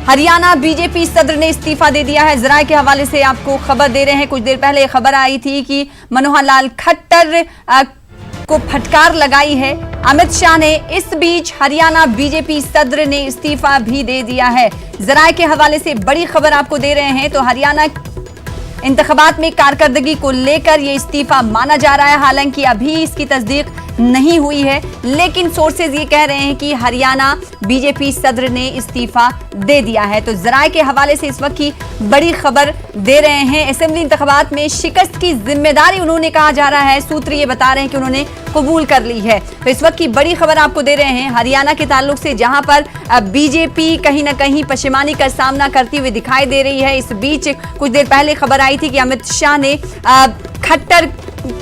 Haryana BJP सदर ने इस्तीफा दे दिया है। जराये के हवाले से आपको खबर दे रहे हैं। कुछ देर पहले खबर आई थी कि मनोहर लाल खट्टर को फटकार लगाई है अमित शाह ने। इस बीच हरियाणा बीजेपी सदर ने इस्तीफा भी दे दिया है। जराये के हवाले से बड़ी खबर आपको दे रहे हैं। तो हरियाणा इंतखाबात में कारकर्दगी को लेकर यह इस्तीफा माना जा रहा है। हालांकि अभी इसकी तस्दीक नहीं हुई है, लेकिन सोर्सेज ये कह रहे हैं कि हरियाणा बीजेपी सदर ने इस्तीफा दे दिया है। तो जराये के हवाले से इस वक्त की बड़ी खबर दे रहे हैं। असेंबली इंतखाबात में शिकस्त की जिम्मेदारी उन्होंने कहा जा रहा है, सूत्र ये बता रहे हैं कि उन्होंने कबूल कर ली है। तो इस वक्त की बड़ी खबर आपको दे रहे हैं हरियाणा के ताल्लुक से, जहां पर बीजेपी कहीं ना कहीं पशेमानी का सामना करती हुई दिखाई दे रही है। इस बीच कुछ देर पहले खबर आई थी कि अमित शाह ने खट्टर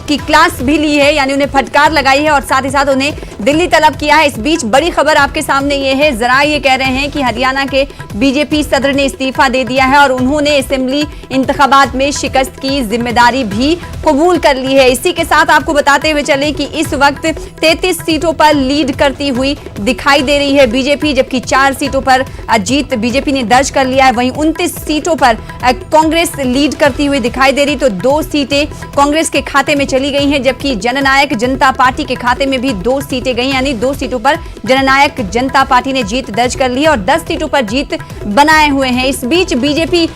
की क्लास भी ली है, यानी उन्हें फटकार लगाई है और साथ ही साथ उन्हें दिल्ली तलब किया है। इस बीच बड़ी खबर आपके सामने ये है, जरा ये कह रहे हैं कि हरियाणा के बीजेपी सदर ने इस्तीफा दे दिया है और उन्होंने असेंबली इंतखाबात में शिकस्त की जिम्मेदारी भी कबूल कर ली है। इसी के साथ आपको बताते हुए चले कि इस वक्त 33 सीटों पर लीड करती हुई दिखाई दे रही है बीजेपी, जबकि 4 सीटों पर जीत बीजेपी ने दर्ज कर लिया है। वहीं 29 सीटों पर कांग्रेस लीड करती हुई दिखाई दे रही, तो 2 सीटें कांग्रेस के खाते में चली गई हैं, जबकि जननायक जनता पार्टी के खाते में भी 2 सीटें गई, यानी 2 सीटों पर जननायक जनता पार्टी ने जीत दर्ज कर ली है और 10 सीटों पर जीत बनाए हुए हैं। इस बीच बीजेपी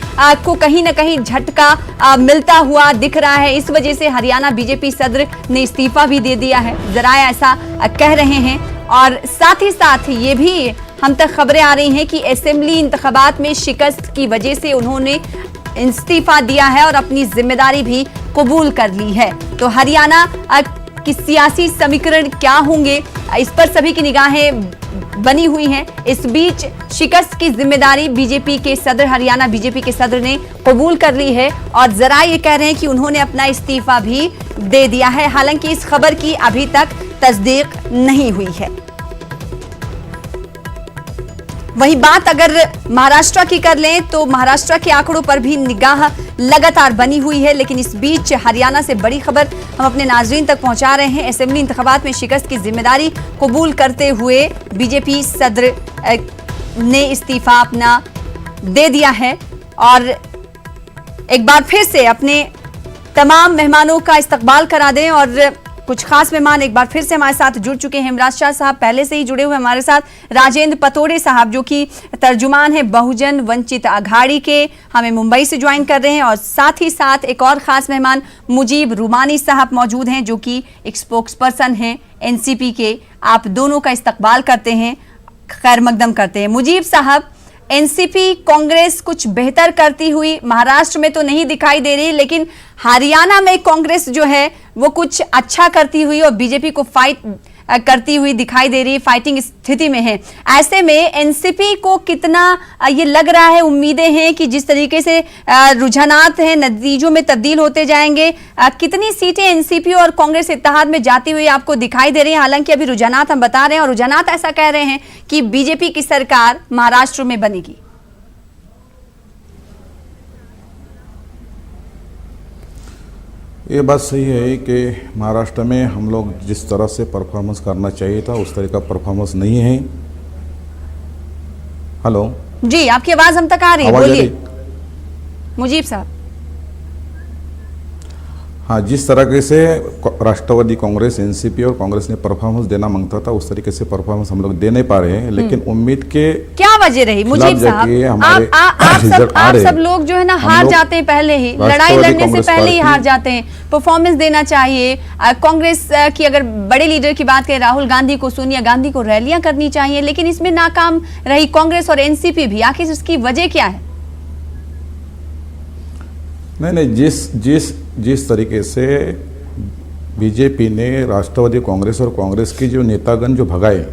को कहीं ना कहीं झटका मिलता हुआ दिख रहा है। इस वजह से हरियाणा बीजेपी सदर ने इस्तीफा भी दे दिया है, जराये ऐसा कह रहे हैं। और साथ ही साथ ये भी हम तक खबरें आ रही हैं कि असेंबली इंतखाबात में शिकस्त की वजह से उन्होंने इस्तीफा दिया है और अपनी जिम्मेदारी भी कबूल कर ली है। तो हरियाणा की सियासी समीकरण क्या होंगे, इस पर सभी की निगाहें बनी हुई हैं। इस बीच शिकस्त की जिम्मेदारी बीजेपी के सदर, हरियाणा बीजेपी के सदर ने कबूल कर ली है और जरा ये कह रहे हैं कि उन्होंने अपना इस्तीफा भी दे दिया है। हालांकि इस खबर की अभी तक तस्दीक नहीं हुई है। वही बात अगर महाराष्ट्र की कर लें तो महाराष्ट्र के आंकड़ों पर भी निगाह लगातार बनी हुई है, लेकिन इस बीच हरियाणा से बड़ी खबर हम अपने नाजरीन तक पहुंचा रहे हैं। असेंबली इंतखाबात में शिकस्त की जिम्मेदारी कबूल करते हुए बीजेपी सदर ने इस्तीफा अपना दे दिया है और एक बार फिर से अपने तमाम मेहमानों का इस्तकबाल करा दें। और कुछ खास मेहमान एक बार फिर से हमारे साथ जुड़ चुके हैं। हेमराज शाह साहब पहले से ही जुड़े हुए हमारे साथ, राजेंद्र पतोड़े साहब जो कि तर्जुमान है बहुजन वंचित आघाड़ी के, हमें मुंबई से ज्वाइन कर रहे हैं, और साथ ही साथ एक और खास मेहमान मुजीब रूमानी साहब मौजूद हैं जो कि एक स्पोक्स पर्सन हैं एनसीपी के। आप दोनों का इस्तकबाल करते हैं, खैर मकदम करते हैं। मुजीब साहब, एनसीपी कांग्रेस कुछ बेहतर करती हुई महाराष्ट्र में तो नहीं दिखाई दे रही, लेकिन हरियाणा में कांग्रेस जो है वो कुछ अच्छा करती हुई और बीजेपी को फाइट करती हुई दिखाई दे रही है, फाइटिंग स्थिति में है। ऐसे में एनसीपी को कितना ये लग रहा है, उम्मीदें हैं कि जिस तरीके से रुझानात हैं नतीजों में तब्दील होते जाएंगे, कितनी सीटें एनसीपी और कांग्रेस इत्तेहाद में जाती हुई आपको दिखाई दे रही है? हालांकि अभी रुझानात हम बता रहे हैं और रुझानात ऐसा कह रहे हैं कि बीजेपी की सरकार महाराष्ट्र में बनेगी। ये बात सही है कि महाराष्ट्र में हम लोग जिस तरह से परफॉर्मेंस करना चाहिए था उस तरह का परफॉर्मेंस नहीं है। हेलो जी, आपकी आवाज हम तक आ रही है, बोलिए मुजीब साहब। हाँ, जिस तरीके से राष्ट्रवादी कांग्रेस, एनसीपी और कांग्रेस ने परफॉर्मेंस देना मांगता था उस तरीके से परफॉर्मेंस हम लोग दे नहीं पा रहे हैं। लेकिन उम्मीद के क्या वजह रही मुजीब साहब? आप सब लोग जो है ना हार जाते हैं, पहले ही लड़ाई लड़ने से पहले ही हार जाते हैं। परफॉर्मेंस देना चाहिए। कांग्रेस की अगर बड़े लीडर की बात करें, राहुल गांधी को, सोनिया गांधी को रैलियां करनी चाहिए, लेकिन इसमें नाकाम रही कांग्रेस और एनसीपी भी। आखिर इसकी वजह क्या है? नहीं, जिस तरीके से बीजेपी ने राष्ट्रवादी कांग्रेस और कांग्रेस की जो नेतागण जो भगाए,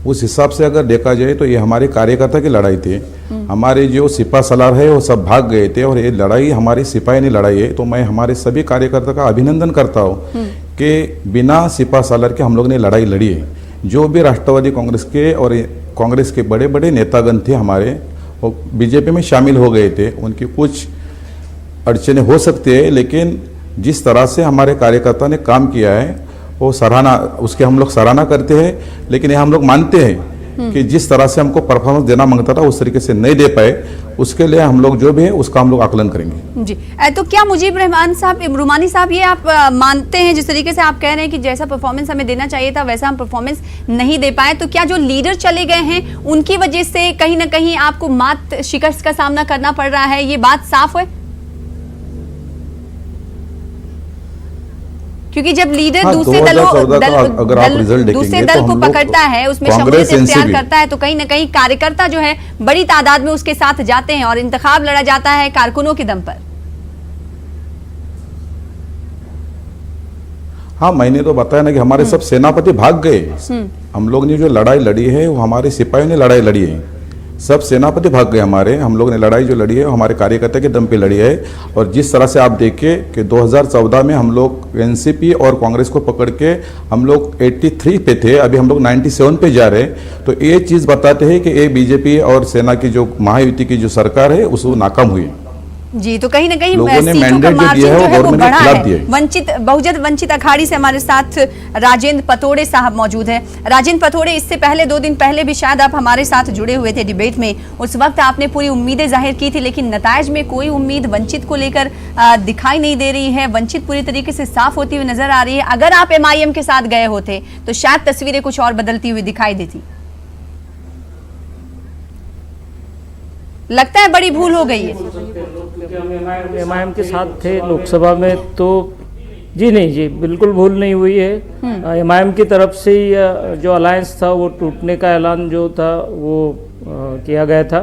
उस हिसाब से अगर देखा जाए तो ये हमारे कार्यकर्ता की लड़ाई थी। हमारे जो सिपा सलार है वो सब भाग गए थे और ये लड़ाई हमारी सिपाही ने लड़ाई है। तो मैं हमारे सभी कार्यकर्ता का अभिनंदन करता हूँ कि बिना सिपा सलार के हम लोग ने लड़ाई लड़ी है। जो भी राष्ट्रवादी कांग्रेस के और कांग्रेस के बड़े बड़े नेतागण थे हमारे, वो बीजेपी में शामिल हो गए थे। उनकी कुछ अड़चने हो सकती है, लेकिन जिस तरह से हमारे कार्यकर्ता ने काम किया है वो सराहना, उसके हम लोग सराहना करते हैं। लेकिन ये हम लोग मानते हैं कि जिस तरह से हमको परफॉर्मेंस देना मांगता था उस तरीके से नहीं दे पाए, उसके लिए हम लोग जो भी है उसका हम लोग आकलन करेंगे। जी, तो क्या मुजीब रुमानी साहब ये आप मानते हैं, जिस तरीके से आप कह रहे हैं कि जैसा परफॉर्मेंस हमें देना चाहिए था वैसा हम परफॉर्मेंस नहीं दे पाए, तो क्या जो लीडर चले गए हैं उनकी वजह से कहीं ना कहीं आपको मात शिकस्त का सामना करना पड़ रहा है, ये बात साफ है? क्योंकि जब लीडर दूसरे दल को पकड़ता है, उसमें शमूलियत इख्तियार करता है, तो कहीं ना कहीं कार्यकर्ता जो है बड़ी तादाद में उसके साथ जाते हैं और इंतखाब लड़ा जाता है कारकुनों के दम पर। हाँ, मैंने तो बताया ना कि हमारे सब सेनापति भाग गए। हम लोग ने जो लड़ाई लड़ी है वो हमारे सिपाहियों ने लड़ाई लड़ी है, सब सेनापति भाग गए हमारे। हम लोग ने लड़ाई जो लड़ी है वो हमारे कार्यकर्ता के दम पे लड़ी है। और जिस तरह से आप देखिए कि 2014 में हम लोग एनसीपी और कांग्रेस को पकड़ के हम लोग 83 पे थे, अभी हम लोग 97 पे जा रहे हैं, तो ये चीज़ बताते हैं कि ये बीजेपी और सेना की जो महायुति की जो सरकार है उसको नाकाम हुई है। जी, तो कहीं ना कहीं लोगों ने सीटों का मार्जिन जो है वो बढ़ा है। बहुजन वंचित अखाड़ी से हमारे साथ राजेंद्र पतोड़े साहब मौजूद हैं। राजेंद्र पतोड़े, इससे पहले 2 दिन पहले भी शायद आप हमारे साथ जुड़े हुए थे डिबेट में, उस वक्त आपने पूरी उम्मीदें जाहिर की थी, लेकिन नतायज में कोई उम्मीद वंचित को लेकर दिखाई नहीं दे रही है। वंचित पूरी तरीके से साफ होती हुई नजर आ रही है। अगर आप MIM के साथ गए होते तो शायद तस्वीरें कुछ और बदलती हुई दिखाई देती। लगता है बड़ी भूल हो गई है। हम MIM के साथ थे लोकसभा में, तो जी नहीं, जी बिल्कुल भूल नहीं हुई है। MIM की तरफ से जो अलायंस था वो टूटने का ऐलान जो था वो किया गया था।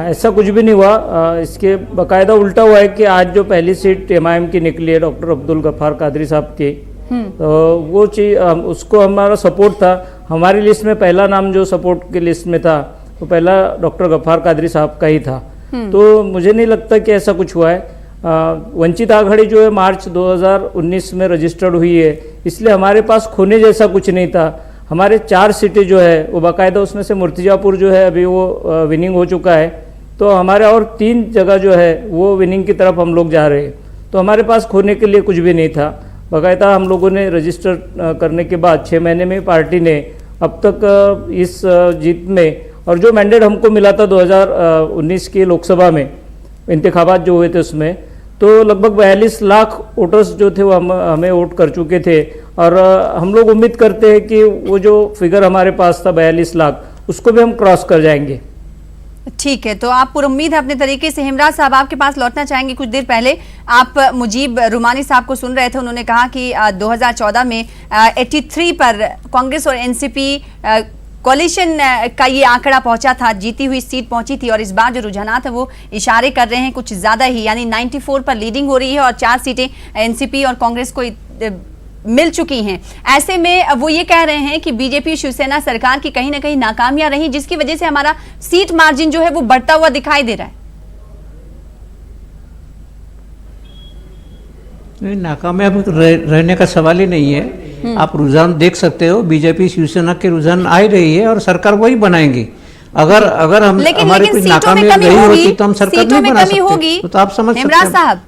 ऐसा कुछ भी नहीं हुआ। इसके बाकायदा उल्टा हुआ है कि आज जो पहली सीट MIM की निकली है डॉक्टर अब्दुल गफ्फार कादरी साहब की, तो वो चीज़ उसको हमारा सपोर्ट था। हमारी लिस्ट में पहला नाम जो सपोर्ट की लिस्ट में था तो पहला डॉक्टर गफ्फार कादरी साहब का ही था। तो मुझे नहीं लगता कि ऐसा कुछ हुआ है। वंचित आघाड़ी जो है मार्च 2019 में रजिस्टर्ड हुई है, इसलिए हमारे पास खोने जैसा कुछ नहीं था। हमारे 4 सीटें जो है वो बाकायदा, उसमें से मुर्तिजापुर जो है अभी वो विनिंग हो चुका है, तो हमारे और 3 जगह जो है वो विनिंग की तरफ हम लोग जा रहे हैं। तो हमारे पास खोने के लिए कुछ भी नहीं था। बाकायदा हम लोगों ने रजिस्टर करने के बाद 6 महीने में पार्टी ने अब तक इस जीत में, और जो मैंडेट हमको मिला था 2019 की लोकसभा में इंतखाबात जो हुए थे उसमें, तो लगभग 42 लाख वोटर्स जो थे वो हमें वोट कर चुके थे। और हम लोग उम्मीद करते हैं कि वो जो फिगर हमारे पास था 42 लाख, उसको भी हम क्रॉस कर जाएंगे। ठीक है, तो आप पूरी उम्मीद है अपने तरीके से। हेमराज साहब, आपके पास लौटना चाहेंगे। कुछ देर पहले आप मुजीब रुमानी साहब को सुन रहे थे, उन्होंने कहा कि 2014 में 83 पर कांग्रेस और एनसीपी कोalition का ये आंकड़ा पहुंचा था, जीती हुई सीट पहुंची थी, और इस बार जो रुझानात है वो इशारे कर रहे हैं कुछ ज्यादा ही, यानी 94 पर लीडिंग हो रही है और 4 सीटें एनसीपी और कांग्रेस को मिल चुकी हैं। ऐसे में वो ये कह रहे हैं कि बीजेपी शिवसेना सरकार की कहीं ना कहीं नाकामियां रही, जिसकी वजह से हमारा सीट मार्जिन जो है वो बढ़ता हुआ दिखाई दे रहा है। नाकामयाब रहने का सवाल ही नहीं है। आप रुझान देख सकते हो, बीजेपी शिवसेना के रुझान आ ही रही है और सरकार वही बनाएंगी। अगर हम हमारी कुछ नाकामी रही होती तो हम सरकार नहीं बना सकते। तो आप समझ सकते हैं। साहब,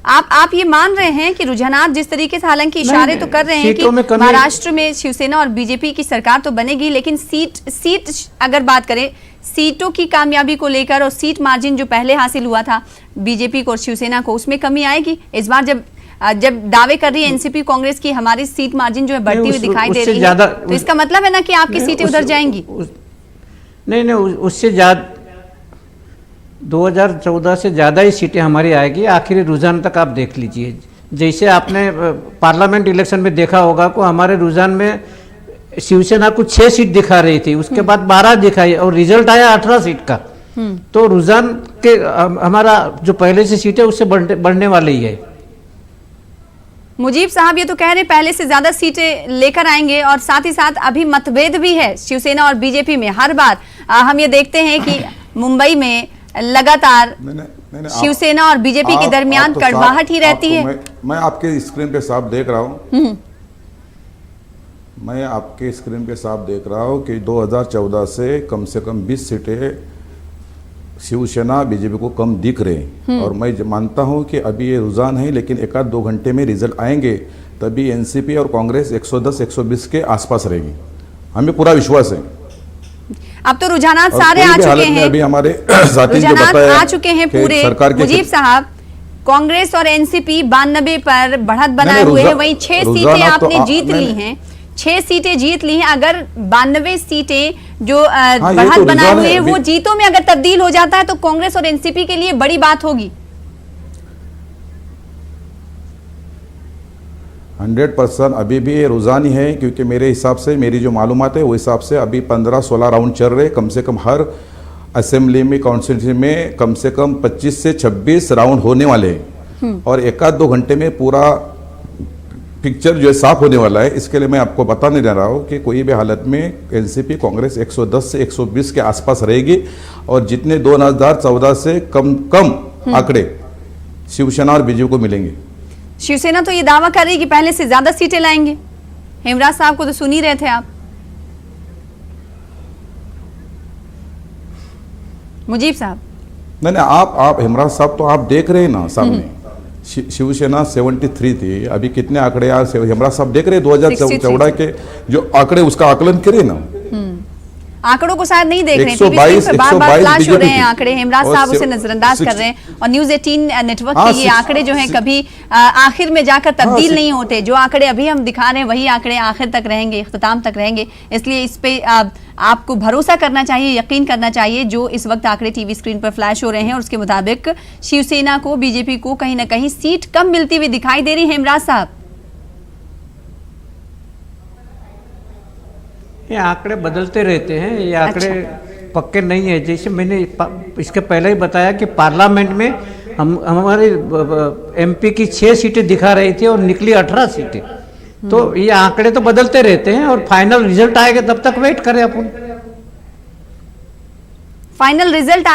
आप ये मान रहे हैं कि रुझानात जिस तरीके से, हालांकि इशारे तो कर रहे हैं कि महाराष्ट्र में शिवसेना और बीजेपी की सरकार तो बनेगी, लेकिन सीट अगर बात करें सीटों की कामयाबी को लेकर और सीट मार्जिन जो पहले हासिल हुआ था बीजेपी को और शिवसेना को, उसमें कमी आएगी इस बार जब दावे कर रही है एनसीपी कांग्रेस की हमारी सीट मार्जिन जो है बढ़ती हुई दिखाई दे रही है, तो इसका मतलब है ना कि आपकी सीटें उधर जाएंगी? नहीं, उससे ज्यादा 2014 से ज़्यादा ही सीटें हमारी आएगी। आखिरी रुझान तक आप देख लीजिए। जैसे आपने पार्लियामेंट इलेक्शन में देखा होगा को हमारे रुझान में शिवसेना को 6 सीट दिखा रही थी, उसके बाद 12 दिखाई और रिजल्ट आया 18 सीट का। तो रुझान के हमारा जो पहले से सीट है उससे बढ़ने वाली ही है। मुजीब साहब ये तो कह रहे पहले से ज्यादा सीटें लेकर आएंगे, और साथ ही साथ अभी मतभेद भी है शिवसेना और बीजेपी में। हर बार हम ये देखते हैं कि मुंबई में लगातार शिवसेना और बीजेपी के दरमियान कड़वाहट ही रहती है। मैं आपके स्क्रीन पे साफ देख रहा हूँ, मैं आपके स्क्रीन पे साफ देख रहा हूँ कि 2014 से कम 20 सीटें शिवसेना बीजेपी को कम दिख रहे हैं। और मैं मानता हूं कि अभी ये रुझान है, लेकिन 1-2 घंटे में रिजल्ट आएंगे, तभी एनसीपी और कांग्रेस 110-120 के आसपास रहेगी, हमें पूरा विश्वास है। अब तो रुझानात और सारे कोई आ भी चुके हालत में हैं, अभी हमारे साथी जो रुझानात बताया आ चुके हैं कि पूरे। सरकार के मुजीब साहब, कांग्रेस और एनसीपी 92 पर बढ़त बनाए नहीं, हुए हैं, रुझा- वहीं 6 सीटें रुझानात तो आपने जीत ली नहीं, हैं, 6 सीटें जीत ली हैं। अगर 92 सीटें जो ये बढ़त तो बनाए रुझान हुए है। हैं वो जीतों में अगर तब्दील हो जाता है तो कांग्रेस और एनसीपी के लिए बड़ी बात होगी। 100% अभी भी ये रुझान ही है, क्योंकि मेरे हिसाब से, मेरी जो मालूमात है वो हिसाब से अभी 15-16 राउंड चल रहे, कम से कम हर असेंबली में, कॉन्स्टिट्यूंसी में कम से कम 25 से 26 राउंड होने वाले हैं और 1-2 घंटे में पूरा पिक्चर जो है साफ होने वाला है। इसके लिए मैं आपको बता नहीं रहा हूँ कि कोई भी हालत में एनसीपी कांग्रेस 110 से 120 के आसपास रहेगी और जितने 2014 से कम आंकड़े शिवसेना और बीजेपी को मिलेंगे। शिवसेना तो ये दावा कर रही है कि पहले से ज्यादा सीटें लाएंगे। हेमराज साहब को तो सुन ही रहे थे आप। मुजीब साहब, नहीं, आप हेमराज साहब तो आप देख रहे हैं ना सामने, शिवसेना 73 थी, अभी कितने आंकड़े यार हेमराज साहब देख रहे हैं 2014 के जो आंकड़े, उसका आकलन करें ना। आंकड़ों को शायद नहीं देख रहे हैं, 122 टीवी स्क्रीन पे बार-बार फ्लैश हो रहे हैं बीजेपी आंकड़े। हेमराज और साहब उसे 6 नजरअंदाज कर रहे हैं और न्यूज 18 नेटवर्क हाँ, के ये 6 आंकड़े जो हैं कभी आखिर में जाकर तब्दील 6 नहीं होते। जो आंकड़े अभी हम दिखा रहे हैं वही आंकड़े आखिर तक रहेंगे, इख्तिताम तक रहेंगे। इसलिए इस पे आपको भरोसा करना चाहिए, यकीन करना चाहिए। जो इस वक्त आंकड़े टीवी स्क्रीन पर फ्लैश हो रहे हैं और उसके मुताबिक शिवसेना को, बीजेपी को कहीं ना कहीं सीट कम मिलती हुई दिखाई दे रही है। हेमराज साहब, ये आंकड़े बदलते रहते हैं, ये आंकड़े पक्के नहीं है। जैसे मैंने इसके पहले ही बताया कि पार्लियामेंट में हमारे एमपी की 6 सीटें दिखा रही थी और निकली 18 सीटें। तो ये आंकड़े तो बदलते रहते हैं और फाइनल रिजल्ट आएगा तब तक वेट करें अपन। फाइनल रिजल्ट आने